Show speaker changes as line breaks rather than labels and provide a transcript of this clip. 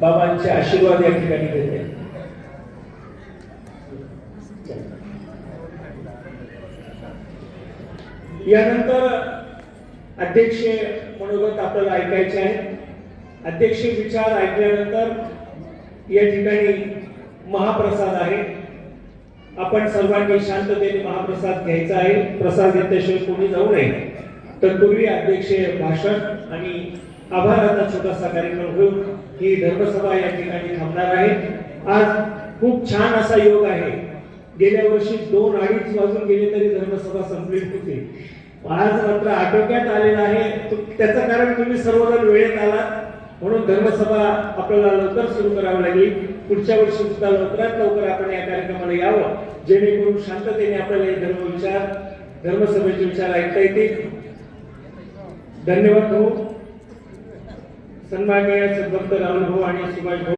बाबांचे आशीर्वाद या ठिकाणी देते। यानंतर अध्यक्ष मनोगत आपल्याला ऐकायचे आहे। अध्यक्ष विचार ऐकल्यानंतर या ठिकाणी महाप्रसाद आहे। आपण सर्वांनी शांततेने महाप्रसाद घ्यायचा आहे। प्रसाद घेतल्याशिवाय कोणी जाऊ नये। तत्पूर्वी अध्यक्ष भाषण आणि आभाराचा छोटासा कार्यक्रम होऊन ही धर्मसभा या ठिकाणी थांबणार आहे। आज खूप छान असा योग आहे। गेल्या वर्षी 2-2:30 वाजून गेले तरी धर्मसभा संपली होती। आज मात्र आटोक्यात आलेला आहे। त्याचं कारण तुम्ही सर्वजण वेळेत आलात, म्हणून धर्मसभा आपल्याला लवकर सुरू करावी लागली। पुढच्या वर्षी सुद्धा लवकरात लवकर आपण या कार्यक्रमाला यावं, जेणेकरून शांततेने आपल्याला हे धर्मसभेचे विचार ऐकता येतील। धन्यवाद भाऊ। सन्माननीय सद्भक्त राहुल भाऊ आणि सुभाष भाऊ।